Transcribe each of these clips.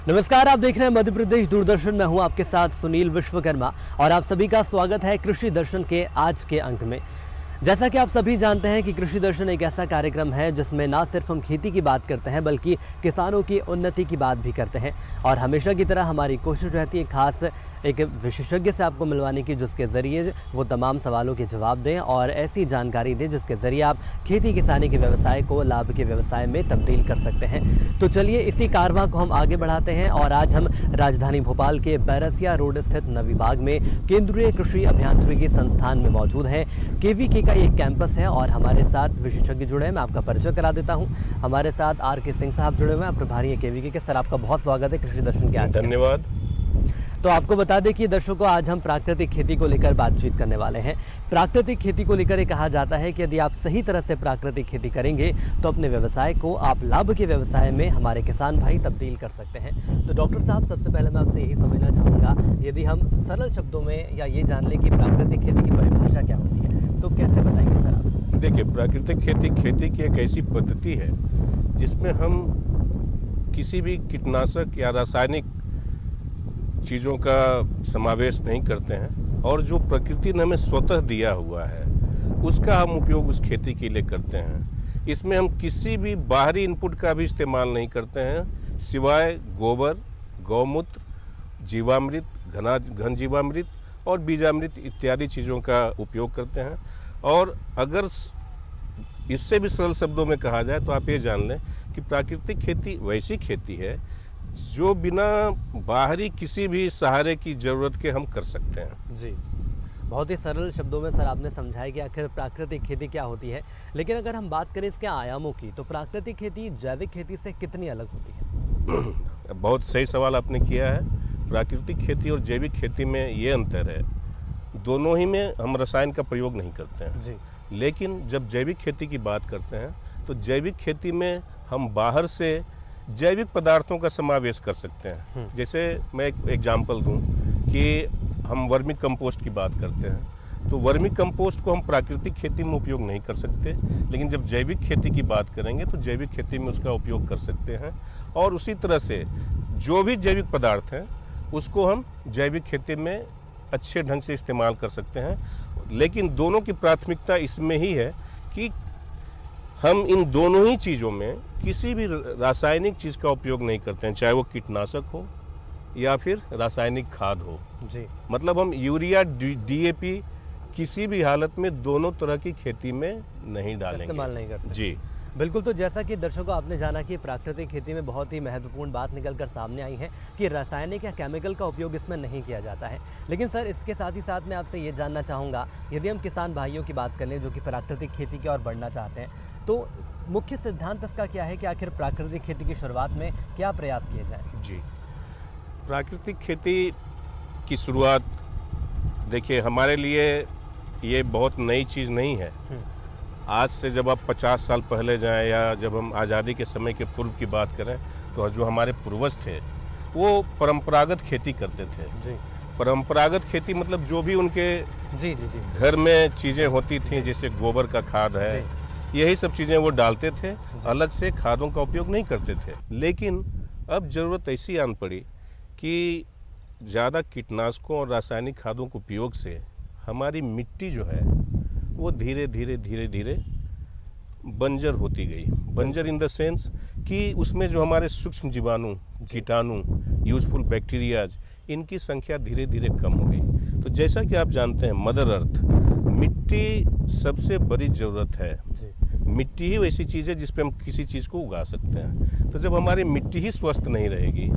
नमस्कार, आप देख रहे हैं मध्य प्रदेश दूरदर्शन। मैं हूं आपके साथ सुनील विश्वकर्मा और आप सभी का स्वागत है कृषि दर्शन के आज के अंक में। जैसा कि आप सभी जानते हैं कि कृषि दर्शन एक ऐसा कार्यक्रम है जिसमें ना सिर्फ हम खेती की बात करते हैं बल्कि किसानों की उन्नति की बात भी करते हैं। और हमेशा की तरह हमारी कोशिश रहती है खास एक विशेषज्ञ से आपको मिलवाने की, जिसके ज़रिए वो तमाम सवालों के जवाब दें और ऐसी जानकारी दें जिसके ज़रिए आप खेती किसानी के व्यवसाय को लाभ के व्यवसाय में तब्दील कर सकते हैं। तो चलिए इसी कारवां को हम आगे बढ़ाते हैं और आज हम राजधानी भोपाल के बैरसिया रोड स्थित नवीबाग में केंद्रीय कृषि अभियांत्रिकी संस्थान में मौजूद हैं। केवीके का एक कैंपस है और हमारे साथ विशेषज्ञ जुड़े हैं। मैं आपका परिचय करा देता हूं। हमारे साथ आर.के. सिंह साहब जुड़े हुए हैं, प्रभारी हैं केवीके के। सर, आपका बहुत स्वागत है कृषि दर्शन के आज। धन्यवाद। तो आपको बता दें कि दर्शकों, आज हम प्राकृतिक खेती को लेकर बातचीत करने वाले हैं। प्राकृतिक खेती को लेकर ये कहा जाता है कि यदि आप सही तरह से प्राकृतिक खेती करेंगे तो अपने व्यवसाय को आप लाभ के व्यवसाय में हमारे किसान भाई तब्दील कर सकते हैं। तो डॉक्टर साहब, सबसे पहले मैं आपसे यही समझना चाहूँगा, यदि हम सरल शब्दों में या ये जान लें कि प्राकृतिक खेती की परिभाषा क्या होती है, तो कैसे बताएंगे सर आप? देखिए, प्राकृतिक खेती की एक ऐसी पद्धति है जिसमें हम किसी भी कीटनाशक या रासायनिक चीज़ों का समावेश नहीं करते हैं और जो प्रकृति ने हमें स्वतः दिया हुआ है उसका हम उपयोग उस खेती के लिए करते हैं। इसमें हम किसी भी बाहरी इनपुट का भी इस्तेमाल नहीं करते हैं सिवाय गोबर, गौमूत्र, जीवामृत, घन जीवामृत और बीजामृत इत्यादि चीज़ों का उपयोग करते हैं। और अगर इससे भी सरल शब्दों में कहा जाए तो आप ये जान लें कि प्राकृतिक खेती वैसी खेती है जो बिना बाहरी किसी भी सहारे की ज़रूरत के हम कर सकते हैं। जी, बहुत ही सरल शब्दों में सर आपने समझाया कि आखिर प्राकृतिक खेती क्या होती है। लेकिन अगर हम बात करें इसके आयामों की, तो प्राकृतिक खेती जैविक खेती से कितनी अलग होती है? बहुत सही सवाल आपने किया है। प्राकृतिक खेती और जैविक खेती में ये अंतर है, दोनों ही में हम रसायन का प्रयोग नहीं करते हैं जी। लेकिन जब जैविक खेती की बात करते हैं तो जैविक खेती में हम बाहर से जैविक पदार्थों का समावेश कर सकते हैं। जैसे मैं एक एग्जाम्पल दूं कि हम वर्मी कंपोस्ट की बात करते हैं तो वर्मी कंपोस्ट को हम प्राकृतिक खेती में उपयोग नहीं कर सकते, लेकिन जब जैविक खेती की बात करेंगे तो जैविक खेती में उसका उपयोग कर सकते हैं। और उसी तरह से जो भी जैविक पदार्थ हैं उसको हम जैविक खेती में अच्छे ढंग से इस्तेमाल कर सकते हैं। लेकिन दोनों की प्राथमिकता इसमें ही है कि हम इन दोनों ही चीज़ों में किसी भी रासायनिक चीज़ का उपयोग नहीं करते हैं, चाहे वो कीटनाशक हो या फिर रासायनिक खाद हो। जी, मतलब हम यूरिया, डीएपी किसी भी हालत में दोनों तरह की खेती में नहीं डालेंगे, इस्तेमाल नहीं करते। जी बिल्कुल। तो जैसा कि दर्शकों आपने जाना कि प्राकृतिक खेती में बहुत ही महत्वपूर्ण बात निकलकर सामने आई है कि रासायनिक या केमिकल का उपयोग इसमें नहीं किया जाता है। लेकिन सर, इसके साथ ही साथ मैं आपसे ये जानना चाहूँगा, यदि हम किसान भाइयों की बात कर लें जो कि प्राकृतिक खेती की ओर बढ़ना चाहते हैं, तो मुख्य सिद्धांत इसका क्या है कि आखिर प्राकृतिक खेती की शुरुआत में क्या प्रयास किए जाए? जी, प्राकृतिक खेती की शुरुआत, देखिए, हमारे लिए ये बहुत नई चीज़ नहीं है। आज से जब आप 50 साल पहले जाएं या जब हम आज़ादी के समय के पूर्व की बात करें तो जो हमारे पूर्वज थे वो परंपरागत खेती करते थे। जी। परंपरागत खेती मतलब जो भी उनके जी जी जी घर में चीज़ें होती थी, जैसे गोबर का खाद है, यही सब चीज़ें वो डालते थे, अलग से खादों का उपयोग नहीं करते थे। लेकिन अब ज़रूरत ऐसी आन पड़ी कि ज़्यादा कीटनाशकों और रासायनिक खादों के उपयोग से हमारी मिट्टी जो है वो धीरे धीरे बंजर होती गई। बंजर इन द सेंस कि उसमें जो हमारे सूक्ष्म जीवाणु, कीटाणु, यूजफुल बैक्टीरियाज, इनकी संख्या धीरे धीरे कम हो गई। तो जैसा कि आप जानते हैं, मदर अर्थ, मिट्टी सबसे बड़ी ज़रूरत है। मिट्टी ही वैसी चीज़ है जिस पे हम किसी चीज़ को उगा सकते हैं। तो जब हमारी मिट्टी ही स्वस्थ नहीं रहेगी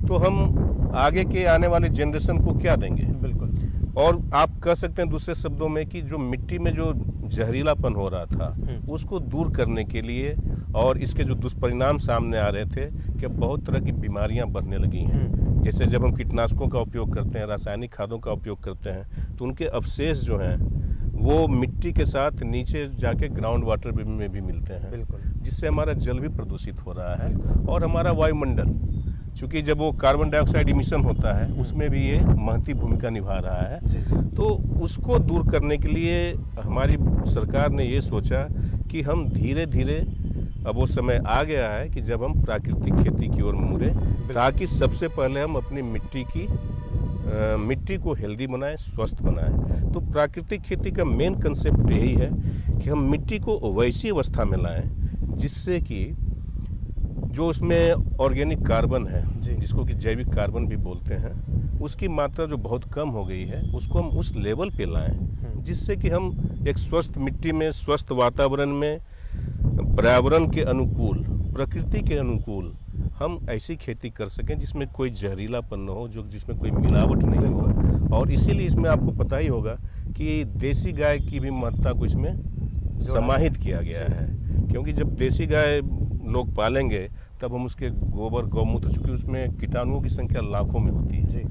तो हम आगे के आने वाले जनरेशन को क्या देंगे? बिल्कुल। और आप कह सकते हैं दूसरे शब्दों में कि जो मिट्टी में जो जहरीलापन हो रहा था उसको दूर करने के लिए और इसके जो दुष्परिणाम सामने आ रहे थे कि बहुत तरह की बीमारियां बढ़ने लगी हैं। जैसे जब हम कीटनाशकों का उपयोग करते हैं, रासायनिक खादों का उपयोग करते हैं, तो उनके अवशेष जो हैं वो मिट्टी के साथ नीचे जाके ग्राउंड वाटर में भी मिलते हैं, बिल्कुल, जिससे हमारा जल भी प्रदूषित हो रहा है। और हमारा वायुमंडल, चूँकि जब वो कार्बन डाइऑक्साइड इमिशन होता है उसमें भी ये महती भूमिका निभा रहा है। तो उसको दूर करने के लिए हमारी सरकार ने ये सोचा कि हम धीरे धीरे, अब वो समय आ गया है कि जब हम प्राकृतिक खेती की ओर मुड़े, ताकि सबसे पहले हम अपनी मिट्टी को हेल्दी बनाएं, स्वस्थ बनाएं। तो प्राकृतिक खेती का मेन कंसेप्ट यही है कि हम मिट्टी को वैसी अवस्था में लाएं जिससे कि जो उसमें ऑर्गेनिक कार्बन है, जिसको कि जैविक कार्बन भी बोलते हैं, उसकी मात्रा जो बहुत कम हो गई है उसको हम उस लेवल पे लाएं जिससे कि हम एक स्वस्थ मिट्टी में, स्वस्थ वातावरण में, पर्यावरण के अनुकूल, प्रकृति के अनुकूल हम ऐसी खेती कर सकें जिसमें कोई जहरीलापन न हो, जिसमें कोई मिलावट नहीं हो। और इसीलिए इसमें आपको पता ही होगा कि देसी गाय की भी महत्ता को इसमें समाहित किया गया है, क्योंकि जब देसी गाय लोग पालेंगे तब हम उसके गोबर, गौमूत्र, चूँकि उसमें कीटाणुओं की संख्या लाखों में होती है,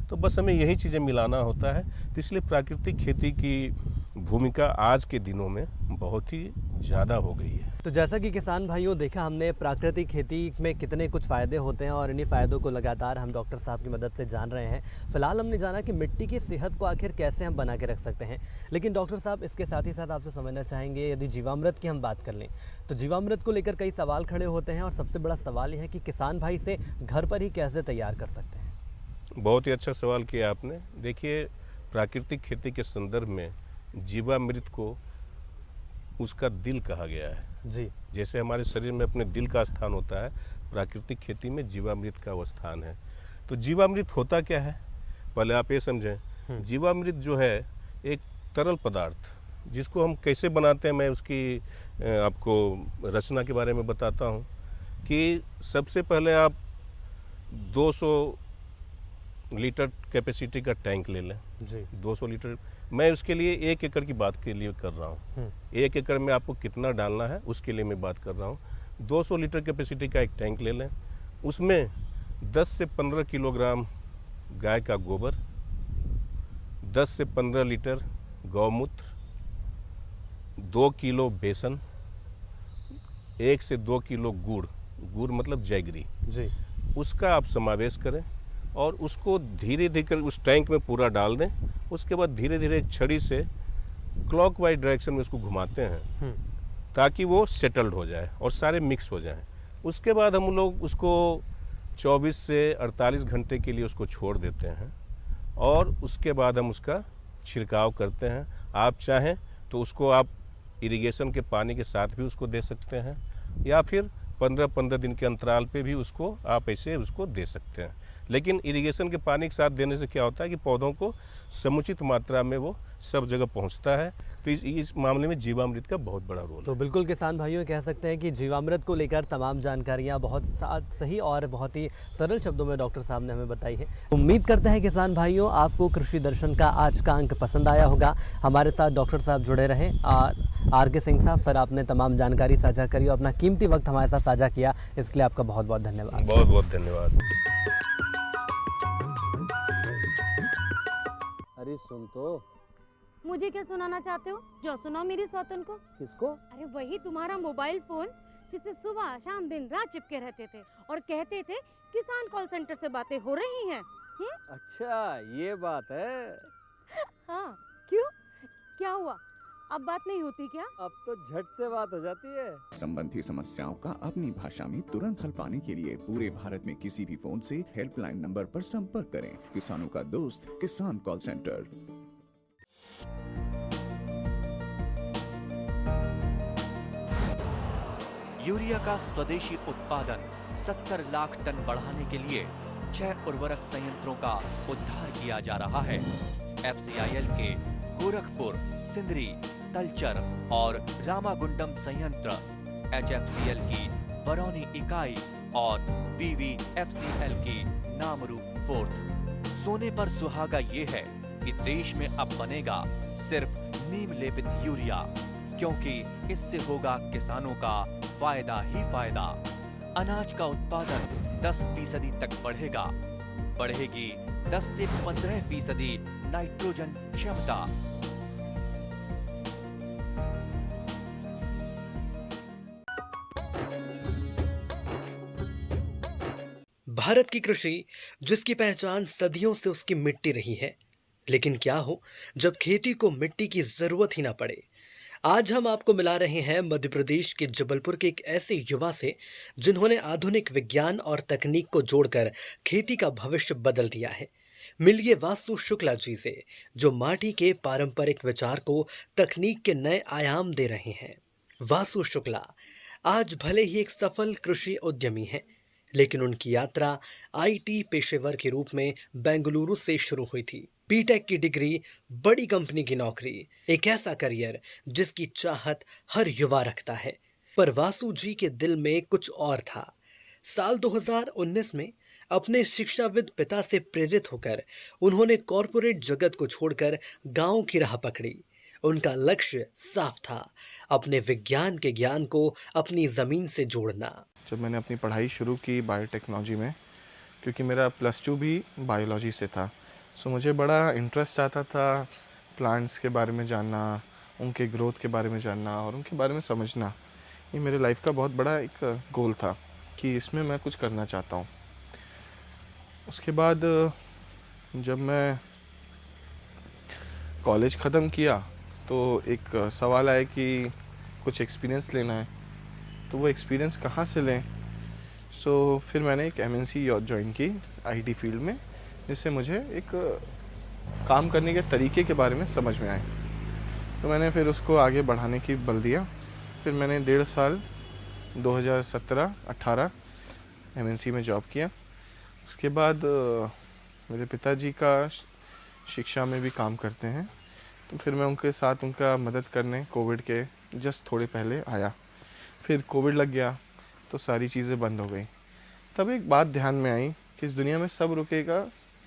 तो बस हमें यही चीज़ें मिलाना होता है। तो इसलिए प्राकृतिक खेती की भूमिका आज के दिनों में बहुत ही ज़्यादा हो गई है। तो जैसा कि किसान भाइयों देखा हमने प्राकृतिक खेती में कितने कुछ फ़ायदे होते हैं और इन्हीं फ़ायदों को लगातार हम डॉक्टर साहब की मदद से जान रहे हैं। फिलहाल हमने जाना कि मिट्टी की सेहत को आखिर कैसे हम बना के रख सकते हैं, लेकिन डॉक्टर साहब इसके साथ ही साथ आपसे समझना चाहेंगे, यदि जीवामृत की हम बात कर लें तो जीवामृत को लेकर कई सवाल खड़े होते हैं और सबसे बड़ा सवाल यह है कि किसान भाई से घर पर ही कैसे तैयार कर सकते हैं। बहुत ही अच्छा सवाल किया आपने। देखिए, प्राकृतिक खेती के संदर्भ में जीवामृत को उसका दिल कहा गया है जी। जैसे हमारे शरीर में अपने दिल का स्थान होता है, प्राकृतिक खेती में जीवामृत का वो स्थान है। तो जीवामृत होता क्या है, पहले आप ये समझें। जीवामृत जो है एक तरल पदार्थ, जिसको हम कैसे बनाते हैं मैं उसकी आपको रचना के बारे में बताता हूँ। कि सबसे पहले आप 200 लीटर कैपेसिटी का टैंक ले लें जी। 200 लीटर। मैं उसके लिए 1 एकड़ की बात के लिए कर रहा हूँ। 1 एकड़ में आपको कितना डालना है उसके लिए मैं बात कर रहा हूँ। 200 लीटर कैपेसिटी का एक टैंक ले लें, उसमें 10 से 15 किलोग्राम गाय का गोबर, 10 से 15 लीटर गौमूत्र, 2 किलो बेसन, 1 से 2 किलो गुड़ मतलब जैगरी जी, उसका आप समावेश करें और उसको धीरे धीरे उस टैंक में पूरा डाल दें। उसके बाद धीरे धीरे एक छड़ी से क्लॉकवाइज डायरेक्शन में उसको घुमाते हैं ताकि वो सेटल्ड हो जाए और सारे मिक्स हो जाएं। उसके बाद हम लोग उसको 24 से 48 घंटे के लिए उसको छोड़ देते हैं और उसके बाद हम उसका छिड़काव करते हैं। आप चाहें तो उसको आप इरिगेशन के पानी के साथ भी उसको दे सकते हैं या फिर 15-15 दिन के अंतराल पे भी उसको आप ऐसे उसको दे सकते हैं। लेकिन इरिगेशन के पानी के साथ देने से क्या होता है कि पौधों को समुचित मात्रा में वो सब जगह पहुंचता है। तो इस मामले में जीवामृत का बहुत बड़ा रोल है। तो बिल्कुल किसान भाइयों कह सकते हैं कि जीवामृत को लेकर तमाम जानकारियां बहुत सही और बहुत ही सरल शब्दों में डॉक्टर साहब ने हमें बताई है। उम्मीद करते हैं किसान भाइयों आपको कृषि दर्शन का आज का अंक पसंद आया होगा। हमारे साथ डॉक्टर साहब जुड़े रहे आर के सिंह साहब। सर, आपने तमाम जानकारी साझा करी और अपना कीमती वक्त हमारे साथ साझा किया, इसके लिए आपका बहुत बहुत धन्यवाद। बहुत बहुत धन्यवाद। अरे सुन तो। मुझे क्या सुनाना चाहते हो? जो सुनाओ मेरी सौतन को। किसको? अरे वही तुम्हारा मोबाइल फोन जिससे सुबह शाम दिन रात चिपके रहते थे और कहते थे किसान कॉल सेंटर से बातें हो रही हैं। अच्छा, ये बात है। हाँ, क्यों, क्या हुआ? अब बात नहीं होती क्या? अब तो झट से बात हो जाती है। संबंधी समस्याओं का अपनी भाषा में तुरंत हल पाने के लिए पूरे भारत में किसी भी फोन से हेल्पलाइन नंबर पर संपर्क करें। किसानों का दोस्त किसान कॉल सेंटर। यूरिया का स्वदेशी उत्पादन 70 लाख टन बढ़ाने के लिए 6 उर्वरक संयंत्रों का उद्धार किया जा रहा है। FCIL के गोरखपुर, सिंदरी, तलचर और रामागुंडम संयंत्र, HFCL की बरौनी इकाई और BVFCL की नामरू फोर्थ। सोने पर सुहागा ये है कि देश में अब बनेगा सिर्फ नीम लेपित यूरिया, क्योंकि इससे होगा किसानों का फायदा ही फायदा। अनाज का उत्पादन 10% तक बढ़ेगा। बढ़ेगी 10 से 15% नाइट्रोजन क्षमता। भारत की कृषि, जिसकी पहचान सदियों से उसकी मिट्टी रही है, लेकिन क्या हो जब खेती को मिट्टी की जरूरत ही ना पड़े। आज हम आपको मिला रहे हैं मध्य प्रदेश के जबलपुर के एक ऐसे युवा से जिन्होंने आधुनिक विज्ञान और तकनीक को जोड़कर खेती का भविष्य बदल दिया है। मिलिए वासु शुक्ला जी से, जो माटी के पारंपरिक विचार को तकनीक के नए आयाम दे रहे हैं। वासु शुक्ला आज भले ही एक सफल कृषि उद्यमी हैं, लेकिन उनकी यात्रा आईटी पेशेवर के रूप में बेंगलुरु से शुरू हुई थी। बीटेक की डिग्री, बड़ी कंपनी की नौकरी, एक ऐसा करियर जिसकी चाहत हर युवा रखता है। पर वासु जी के दिल में कुछ और था। साल 2019 में अपने शिक्षाविद पिता से प्रेरित होकर उन्होंने कॉरपोरेट जगत को छोड़कर गांव की राह पकड़ी। उनका लक्ष्य साफ था, अपने विज्ञान के ज्ञान को अपनी जमीन से जोड़ना। जब मैंने अपनी पढ़ाई शुरू की बायोटेक्नोलॉजी में, क्योंकि मेरा +2 भी बायोलॉजी से था, सो मुझे बड़ा इंटरेस्ट आता था प्लांट्स के बारे में जानना, उनके ग्रोथ के बारे में जानना और उनके बारे में समझना। ये मेरे लाइफ का बहुत बड़ा एक गोल था कि इसमें मैं कुछ करना चाहता हूँ। उसके बाद जब मैं कॉलेज ख़त्म किया तो एक सवाल आया कि कुछ एक्सपीरियंस लेना है, तो वो एक्सपीरियंस कहाँ से लें। सो फिर मैंने एक MNC ज्वाइन की IT फील्ड में, जिससे मुझे एक काम करने के तरीके के बारे में समझ में आए। तो मैंने फिर उसको आगे बढ़ाने की बल दिया। फिर मैंने 1.5 साल 2017-18 MNC में जॉब किया। उसके बाद मेरे पिताजी का शिक्षा में भी काम करते हैं, तो फिर मैं उनके साथ उनका मदद करने कोविड के जस्ट थोड़े पहले आया। फिर कोविड लग गया तो सारी चीज़ें बंद हो गई। तब एक बात ध्यान में आई कि इस दुनिया में सब रुकेगा,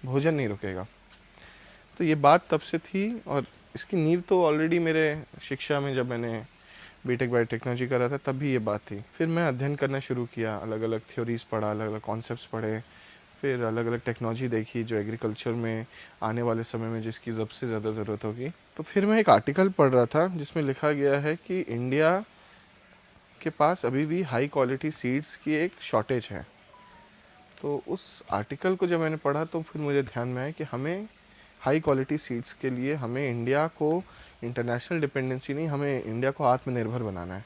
भोजन नहीं रुकेगा। तो ये बात तब से थी और इसकी नींव तो ऑलरेडी मेरे शिक्षा में, जब मैंने बीटेक बायोटेक्नोलॉजी करा था तब भी ये बात थी। फिर मैं अध्ययन करना शुरू किया, अलग अलग थ्योरीज पढ़ा, अलग अलग कॉन्सेप्ट्स पढ़े, फिर अलग अलग टेक्नोलॉजी देखी जो एग्रीकल्चर में आने वाले समय में जिसकी सबसे ज़्यादा ज़रूरत होगी। तो फिर मैं एक आर्टिकल पढ़ रहा था जिसमें लिखा गया है कि इंडिया के पास अभी भी हाई क्वालिटी सीड्स की एक शॉर्टेज है। तो उस आर्टिकल को जब मैंने पढ़ा तो फिर मुझे ध्यान में आया कि हमें हाई क्वालिटी सीड्स के लिए हमें इंडिया को इंटरनेशनल डिपेंडेंसी नहीं, हमें इंडिया को आत्मनिर्भर बनाना है।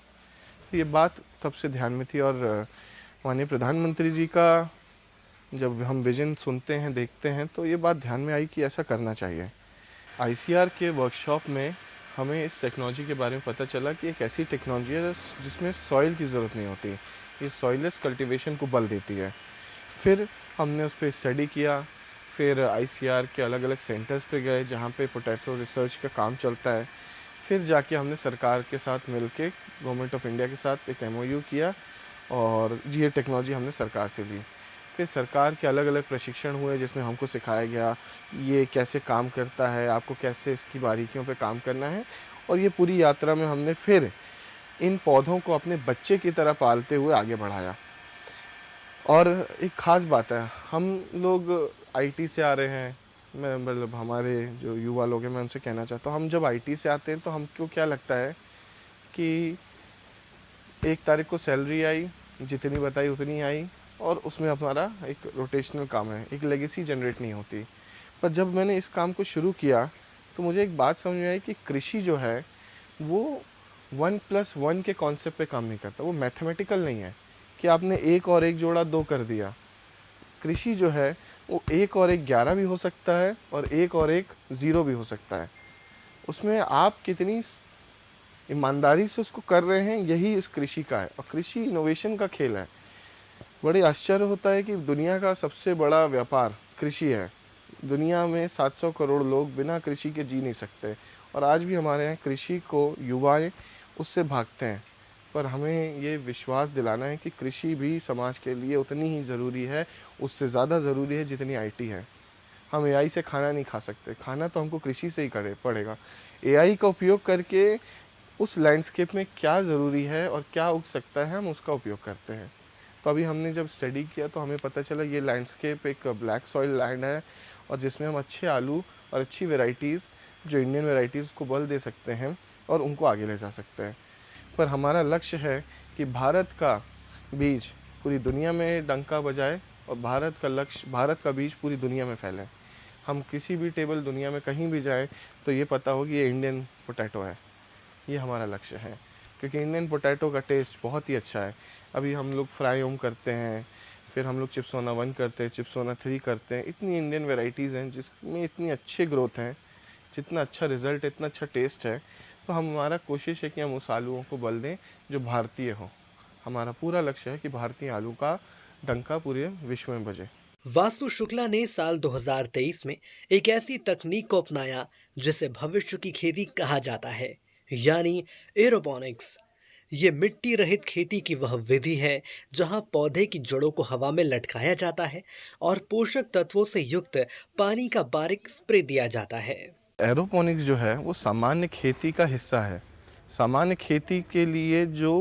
तो ये बात तब से ध्यान में थी। और माननीय प्रधानमंत्री जी का जब हम विजन सुनते हैं, देखते हैं, तो ये बात ध्यान में आई कि ऐसा करना चाहिए। ICR के वर्कशॉप में हमें इस टेक्नोलॉजी के बारे में पता चला कि एक ऐसी टेक्नोलॉजी है जिसमें सॉइल की ज़रूरत नहीं होती, ये सॉइललेस कल्टीवेशन को बल देती है। फिर हमने उस पर स्टडी किया, फिर ICR के अलग अलग सेंटर्स पे गए जहाँ पे पोटैटो रिसर्च का काम चलता है। फिर जाके हमने सरकार के साथ मिलके, गवर्नमेंट ऑफ इंडिया के साथ एक MOU किया और ये टेक्नोलॉजी हमने सरकार से ली। फिर सरकार के अलग अलग प्रशिक्षण हुए जिसमें हमको सिखाया गया ये कैसे काम करता है, आपको कैसे इसकी बारीकियों पे काम करना है। और ये पूरी यात्रा में हमने फिर इन पौधों को अपने बच्चे की तरह पालते हुए आगे बढ़ाया। और एक ख़ास बात है, हम लोग IT से आ रहे हैं, मैं मतलब हमारे जो युवा लोग हैं मैं उनसे कहना चाहता हूँ, हम जब IT से आते हैं तो हमको क्या लगता है कि 1 तारीख को सैलरी आई, जितनी बताई उतनी आई और उसमें हमारा एक रोटेशनल काम है, एक लेगेसी जनरेट नहीं होती। पर जब मैंने इस काम को शुरू किया तो मुझे एक बात समझ में आई कि कृषि जो है वो 1+1 के कॉन्सेप्ट पे काम नहीं करता, वो मैथमेटिकल नहीं है कि आपने 1 और 1 जोड़ा 2 कर दिया। कृषि जो है वो 1 और 1 11 भी हो सकता है और 1 और 1 0 भी हो सकता है। उसमें आप कितनी ईमानदारी से उसको कर रहे हैं, यही इस कृषि का है। और कृषि इनोवेशन का खेल है। बड़े आश्चर्य होता है कि दुनिया का सबसे बड़ा व्यापार कृषि है। दुनिया में 700 करोड़ लोग बिना कृषि के जी नहीं सकते और आज भी हमारे यहाँ कृषि को युवाएं उससे भागते हैं। पर हमें ये विश्वास दिलाना है कि कृषि भी समाज के लिए उतनी ही ज़रूरी है, उससे ज़्यादा ज़रूरी है जितनी IT है। हम AI से खाना नहीं खा सकते, खाना तो हमको कृषि से ही पड़ेगा। AI का उपयोग करके उस लैंडस्केप में क्या ज़रूरी है और क्या उग सकता है, हम उसका उपयोग करते हैं। तो अभी हमने जब स्टडी किया तो हमें पता चला ये लैंडस्केप एक ब्लैक सॉइल लैंड है और जिसमें हम अच्छे आलू और अच्छी वेराइटीज़ जो इंडियन वेराइटीज़ को बल दे सकते हैं और उनको आगे ले जा सकते हैं। पर हमारा लक्ष्य है कि भारत का बीज पूरी दुनिया में डंका बजाए और भारत का बीज पूरी दुनिया में फैले। हम किसी भी टेबल दुनिया में कहीं भी जाएं तो ये पता हो कि ये इंडियन पोटैटो है। ये हमारा लक्ष्य है, क्योंकि इंडियन पोटैटो का टेस्ट बहुत ही अच्छा है। अभी हम लोग फ्राई ओम करते हैं, फिर हम लोग चिप्सोना 1 करते हैं, चिप्सोना 3 करते हैं। इतनी इंडियन वेराइटीज़ हैं जिसमें इतनी अच्छी ग्रोथ है, जितना अच्छा रिज़ल्ट, इतना अच्छा टेस्ट है। तो हमारा कोशिश है कि हम उस आलूओं को बल दें जो भारतीय हो। हमारा पूरा लक्ष्य है कि भारतीय आलू का डंका पूरे विश्व में बजे। वासु शुक्ला ने साल 2023 में एक ऐसी तकनीक को अपनाया जिसे भविष्य की खेती कहा जाता है, यानी एरोपोनिक्स। ये मिट्टी रहित खेती की वह विधि है जहां पौधे की जड़ों को हवा में लटकाया जाता है और पोषक तत्वों से युक्त पानी का बारीक स्प्रे दिया जाता है। एरोपोनिक्स जो है वो सामान्य खेती का हिस्सा है। सामान्य खेती के लिए जो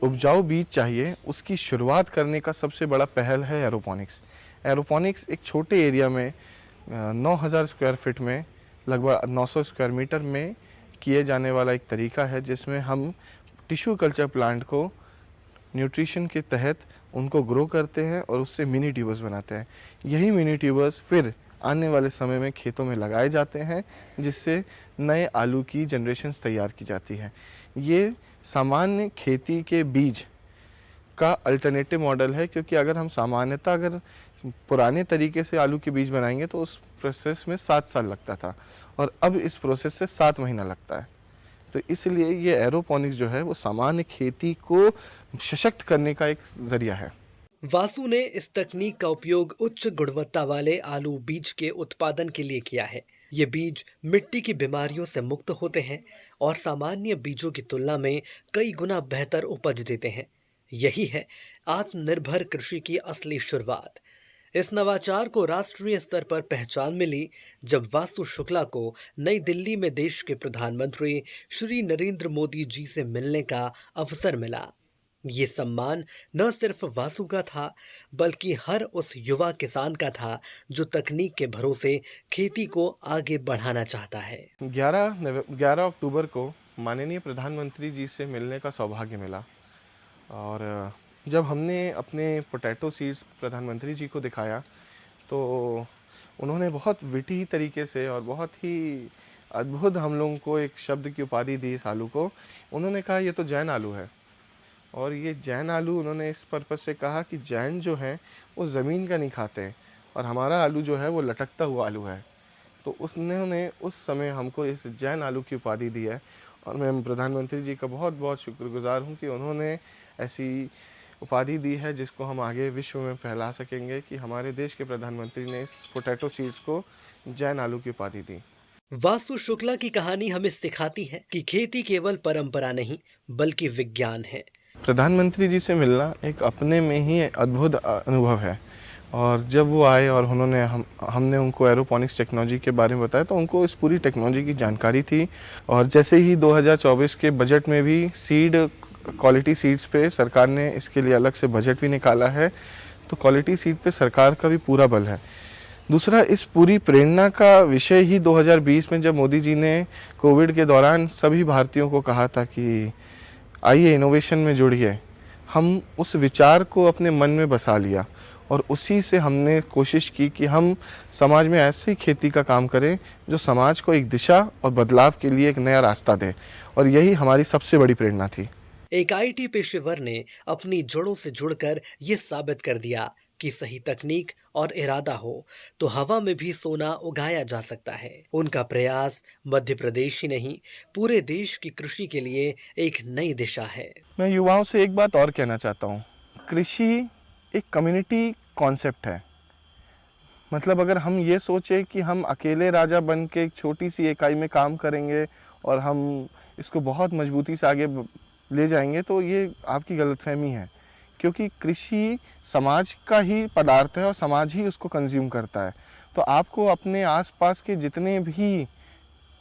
उपजाऊ बीज चाहिए उसकी शुरुआत करने का सबसे बड़ा पहल है एरोपोनिक्स। एरोपोनिक्स एक छोटे एरिया में 9000 स्क्वायर फीट में लगभग 900 स्क्वायर मीटर में किए जाने वाला एक तरीका है जिसमें हम टिश्यू कल्चर प्लांट को न्यूट्रिशन के तहत उनको ग्रो करते हैं और उससे मिनी ट्यूबर्स बनाते हैं। यही मिनी ट्यूबर्स फिर आने वाले समय में खेतों में लगाए जाते हैं जिससे नए आलू की जनरेशन्स तैयार की जाती है। ये सामान्य खेती के बीज का अल्टरनेटिव मॉडल है, क्योंकि अगर हम सामान्यतः अगर पुराने तरीके से आलू के बीज बनाएंगे तो उस प्रोसेस में 7 साल लगता था और अब इस प्रोसेस से 7 महीना लगता है। तो इसलिए ये एरोपोनिक्स जो है वो सामान्य खेती को सशक्त करने का एक जरिया है। वासु ने इस तकनीक का उपयोग उच्च गुणवत्ता वाले आलू बीज के उत्पादन के लिए किया है। ये बीज मिट्टी की बीमारियों से मुक्त होते हैं और सामान्य बीजों की तुलना में कई गुना बेहतर उपज देते हैं। यही है आत्मनिर्भर कृषि की असली शुरुआत। इस नवाचार को राष्ट्रीय स्तर पर पहचान मिली जब वासु शुक्ला को नई दिल्ली में देश के प्रधानमंत्री श्री नरेंद्र मोदी जी से मिलने का अवसर मिला। ये सम्मान न सिर्फ वासु का था बल्कि हर उस युवा किसान का था जो तकनीक के भरोसे खेती को आगे बढ़ाना चाहता है। 11 अक्टूबर को माननीय प्रधानमंत्री जी से मिलने का सौभाग्य मिला और जब हमने अपने पोटैटो सीड्स प्रधानमंत्री जी को दिखाया तो उन्होंने बहुत विटी तरीके से और बहुत ही अद्भुत हम लोगों को एक शब्द की उपाधि दी इस आलू को। उन्होंने कहा ये तो जैन आलू है। और ये जैन आलू उन्होंने इस पर्पज़ से कहा कि जैन जो हैं वो ज़मीन का नहीं खाते और हमारा आलू जो है वो लटकता हुआ आलू है। तो उन्होंने उस समय हमको इस जैन आलू की उपाधि दी है और मैं प्रधानमंत्री जी का बहुत बहुत शुक्रगुजार हूँ कि उन्होंने ऐसी उपाधि दी है जिसको हम आगे विश्व में फैला सकेंगे कि हमारे देश के प्रधानमंत्री ने इस पोटैटो सीड्स को जैन आलू की उपाधि दी। वासु शुक्ला की कहानी हमें सिखाती है कि खेती केवल परंपरा नहीं बल्कि विज्ञान है। प्रधानमंत्री जी से मिलना एक अपने में ही अद्भुत अनुभव है और जब वो आए और हमने उनको एरोपोनिक्स टेक्नोलॉजी के बारे में बताया तो उनको इस पूरी टेक्नोलॉजी की जानकारी थी। और जैसे ही 2024 के बजट में भी क्वालिटी सीड्स पे सरकार ने इसके लिए अलग से बजट भी निकाला है, तो क्वालिटी सीड पे सरकार का भी पूरा बल है। दूसरा, इस पूरी प्रेरणा का विषय ही 2020 में जब मोदी जी ने कोविड के दौरान सभी भारतीयों को कहा था कि आइए इनोवेशन में जुड़िए, हम उस विचार को अपने मन में बसा लिया और उसी से हमने कोशिश की कि हम समाज में ऐसी खेती का काम करें जो समाज को एक दिशा और बदलाव के लिए एक नया रास्ता दे, और यही हमारी सबसे बड़ी प्रेरणा थी। एक आईटी पेशेवर ने अपनी जड़ों से जुड़कर ये साबित कर दिया कि सही तकनीक और इरादा हो तो हवा में भी सोना उगाया जा सकता है। उनका प्रयास मध्य प्रदेश ही नहीं पूरे देश की कृषि के लिए एक नई दिशा है। मैं युवाओं से एक बात और कहना चाहता हूँ, कृषि एक कम्युनिटी कॉन्सेप्ट है। मतलब अगर हम ये सोचे कि हम अकेले राजा बन के एक छोटी सी इकाई में काम करेंगे और हम इसको बहुत मजबूती से आगे ले जाएंगे तो ये आपकी गलतफहमी है, क्योंकि कृषि समाज का ही पदार्थ है और समाज ही उसको कंज्यूम करता है। तो आपको अपने आसपास के जितने भी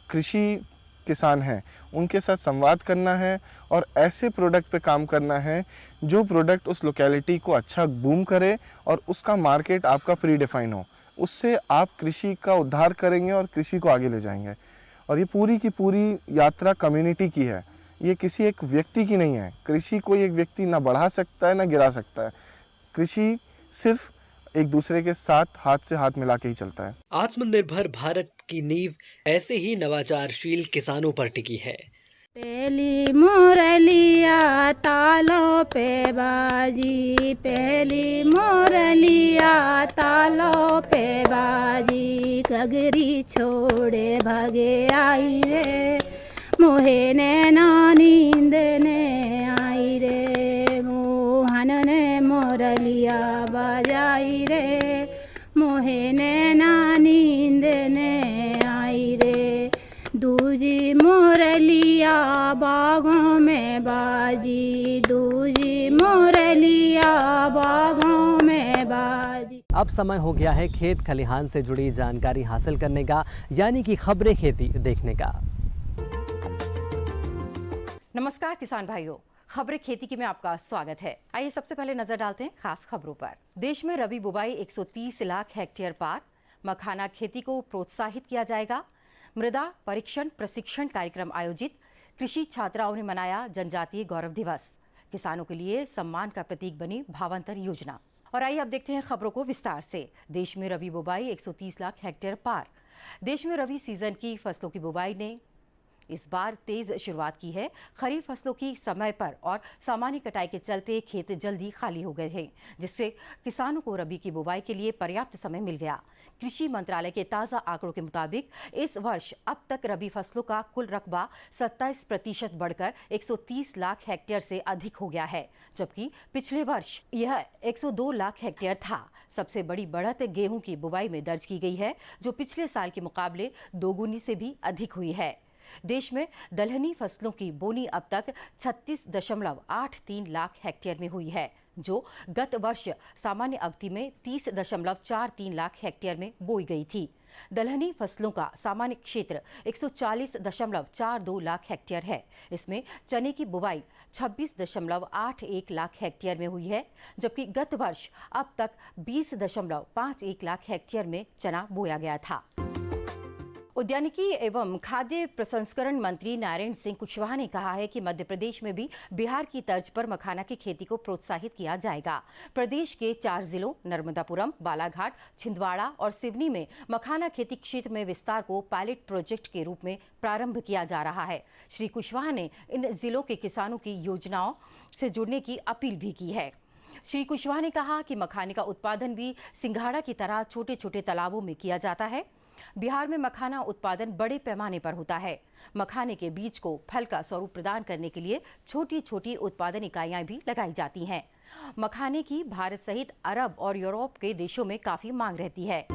कृषि किसान हैं उनके साथ संवाद करना है और ऐसे प्रोडक्ट पे काम करना है जो प्रोडक्ट उस लोकेलिटी को अच्छा बूम करे और उसका मार्केट आपका प्री डिफाइन हो। उससे आप कृषि का उद्धार करेंगे और कृषि को आगे ले जाएंगे। और ये पूरी की पूरी यात्रा कम्युनिटी की है, ये किसी एक व्यक्ति की नहीं है। कृषि कोई एक व्यक्ति ना बढ़ा सकता है ना गिरा सकता है। कृषि सिर्फ एक दूसरे के साथ हाथ से हाथ मिला के ही चलता है। आत्मनिर्भर भारत की नींव ऐसे ही नवाचारशील किसानों पर टिकी है। पहली मुरलिया तालों पे बाजी, पहली मुरलिया तालों पे बाजी, गगरी छोड़े भागे आई रे, मोहे नैना नींद ने आई रे, मोहन ने मुरलिया बजाई रे, मोहे नैना नींद ने आई रे, दूजी मुरलिया बागों में बाजी, दूजी मुरलिया बागों में बाजी। अब समय हो गया है खेत खलिहान से जुड़ी जानकारी हासिल करने का, यानी कि खबरें खेती देखने का। नमस्कार किसान भाइयों, खबरें खेती की में आपका स्वागत है। आइए सबसे पहले नजर डालते हैं खास खबरों पर। देश में रबी बुवाई 130 लाख हेक्टेयर पार, मखाना खेती को प्रोत्साहित किया जाएगा, मृदा परीक्षण प्रशिक्षण कार्यक्रम आयोजित, कृषि छात्राओं ने मनाया जनजातीय गौरव दिवस, किसानों के लिए सम्मान का प्रतीक बनी भावांतर योजना। और आइए अब देखते हैं खबरों को विस्तार से। देश में रबी बुवाई 130 लाख हेक्टेयर पार। देश में रबी सीजन की फसलों की बुवाई ने इस बार तेज शुरुआत की है। खरीफ फसलों की समय पर और सामान्य कटाई के चलते खेत जल्दी खाली हो गए हैं, जिससे किसानों को रबी की बुवाई के लिए पर्याप्त समय मिल गया। कृषि मंत्रालय के ताज़ा आंकड़ों के मुताबिक इस वर्ष अब तक रबी फसलों का कुल रकबा 27% बढ़कर 130 लाख हेक्टेयर से अधिक हो गया है, जबकि पिछले वर्ष यह 102 लाख हेक्टेयर था। सबसे बड़ी बढ़त गेहूं की बुवाई में दर्ज की गई है, जो पिछले साल के मुकाबले दोगुनी से भी अधिक हुई है। देश में दलहनी फसलों की बोनी अब तक 36.83 लाख हेक्टेयर में हुई है, जो गत वर्ष सामान्य अवधि में 30.43 लाख हेक्टेयर में बोई गई थी। दलहनी फसलों का सामान्य क्षेत्र 140.42 लाख हेक्टेयर है। इसमें चने की बुवाई 26.81 लाख हेक्टेयर में हुई है, जबकि गत वर्ष अब तक 20.51 लाख हेक्टेयर में चना बोया गया था। उद्यानिकी एवं खाद्य प्रसंस्करण मंत्री नारायण सिंह कुशवाहा ने कहा है कि मध्य प्रदेश में भी बिहार की तर्ज पर मखाना की खेती को प्रोत्साहित किया जाएगा। प्रदेश के 4 जिलों नर्मदापुरम, बालाघाट, छिंदवाड़ा और सिवनी में मखाना खेती क्षेत्र में विस्तार को पायलट प्रोजेक्ट के रूप में प्रारंभ किया जा रहा है। श्री कुशवाहा ने इन जिलों के किसानों की योजनाओं से जुड़ने की अपील भी की है। श्री कुशवाहा ने कहा कि मखाने का उत्पादन भी सिंघाड़ा की तरह छोटे छोटे तालाबों में किया जाता है। बिहार में मखाना उत्पादन बड़े पैमाने पर होता है। मखाने के बीज को फल का स्वरूप प्रदान करने के लिए छोटी छोटी उत्पादन इकाइयां भी लगाई जाती हैं। मखाने की भारत सहित अरब और यूरोप के देशों में काफी मांग रहती है।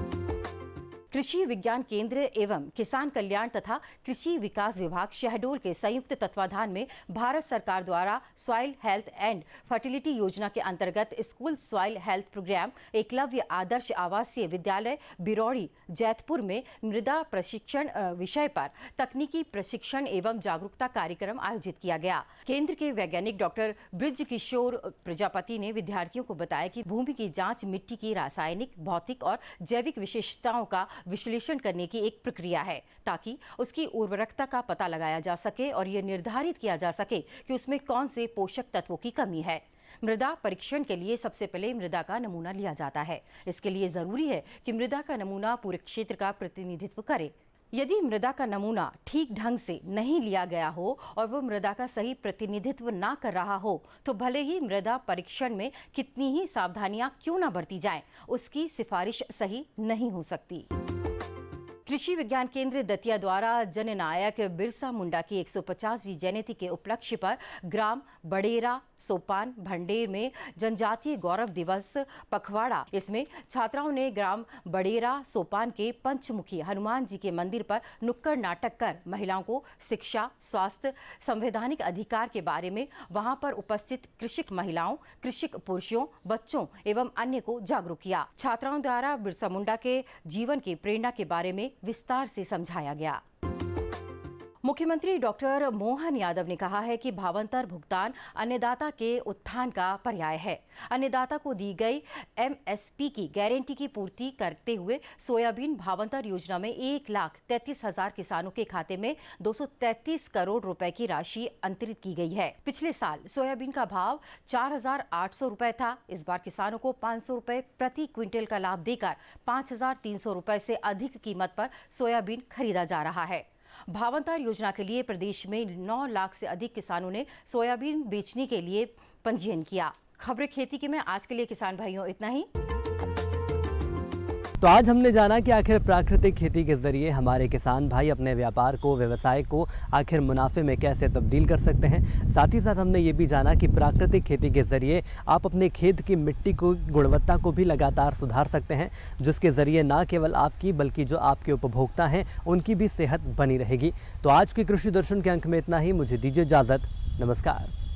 कृषि विज्ञान केंद्र एवं किसान कल्याण तथा कृषि विकास विभाग शहडोल के संयुक्त तत्वाधान में भारत सरकार द्वारा सॉइल हेल्थ एंड फर्टिलिटी योजना के अंतर्गत school soil health programme Eklavya Adarsh Awasiya Vidyalaya बिरौड़ी Jaitpur में मृदा प्रशिक्षण विषय पर तकनीकी प्रशिक्षण एवं जागरूकता कार्यक्रम आयोजित किया गया। केंद्र के वैज्ञानिक डॉक्टर ब्रिज किशोर प्रजापति ने विद्यार्थियों को बताया कि भूमि की जांच मिट्टी की रासायनिक, भौतिक और जैविक विशेषताओं का विश्लेषण करने की एक प्रक्रिया है, ताकि उसकी उर्वरकता का पता लगाया जा सके और यह निर्धारित किया जा सके कि उसमें कौन से पोषक तत्वों की कमी है। मृदा परीक्षण के लिए सबसे पहले मृदा का नमूना लिया जाता है। इसके लिए जरूरी है कि मृदा का नमूना पूरे क्षेत्र का प्रतिनिधित्व करे। यदि मृदा का नमूना ठीक ढंग से नहीं लिया गया हो और वो मृदा का सही प्रतिनिधित्व ना कर रहा हो, तो भले ही मृदा परीक्षण में कितनी ही सावधानियां क्यों ना बरती जाएं, उसकी सिफारिश सही नहीं हो सकती। कृषि विज्ञान केंद्र दतिया द्वारा जननायक बिरसा मुंडा की 150वीं जयंती के उपलक्ष्य पर ग्राम बड़ेरा, सोपान, भंडेर में जनजातीय गौरव दिवस पखवाड़ा। इसमें छात्राओं ने ग्राम बड़ेरा, सोपान के पंचमुखी हनुमान जी के मंदिर पर नुक्कड़ नाटक कर महिलाओं को शिक्षा, स्वास्थ्य, संवैधानिक अधिकार के बारे में वहां पर उपस्थित कृषक महिलाओं, कृषक पुरुषों, बच्चों एवं अन्य को जागरूक किया। छात्राओं द्वारा बिरसा मुंडा के जीवन की प्रेरणा के बारे में विस्तार से समझाया गया। मुख्यमंत्री डॉक्टर मोहन यादव ने कहा है कि भावांतर भुगतान अन्नदाता के उत्थान का पर्याय है। अन्नदाता को दी गई एमएसपी की गारंटी की पूर्ति करते हुए सोयाबीन भावांतर योजना में 1,33,000 किसानों के खाते में 233 करोड़ रुपए की राशि अंतरित की गई है। पिछले साल सोयाबीन का भाव 4,800 रुपए था। इस बार किसानों को 500 रुपए प्रति क्विंटल का लाभ देकर 5,300 रुपए से अधिक कीमत पर सोयाबीन खरीदा जा रहा है। भावांतर योजना के लिए प्रदेश में 9 लाख से अधिक किसानों ने सोयाबीन बेचने के लिए पंजीयन किया। खबरें खेती के में आज के लिए किसान भाइयों इतना ही। तो आज हमने जाना कि आखिर प्राकृतिक खेती के जरिए हमारे किसान भाई अपने व्यापार को, व्यवसाय को आखिर मुनाफे में कैसे तब्दील कर सकते हैं। साथ ही साथ हमने ये भी जाना कि प्राकृतिक खेती के जरिए आप अपने खेत की मिट्टी को, गुणवत्ता को भी लगातार सुधार सकते हैं, जिसके ज़रिए ना केवल आपकी बल्कि जो आपके उपभोक्ता हैं उनकी भी सेहत बनी रहेगी। तो आज के कृषि दर्शन के अंक में इतना ही। मुझे दीजिए इजाज़त। नमस्कार।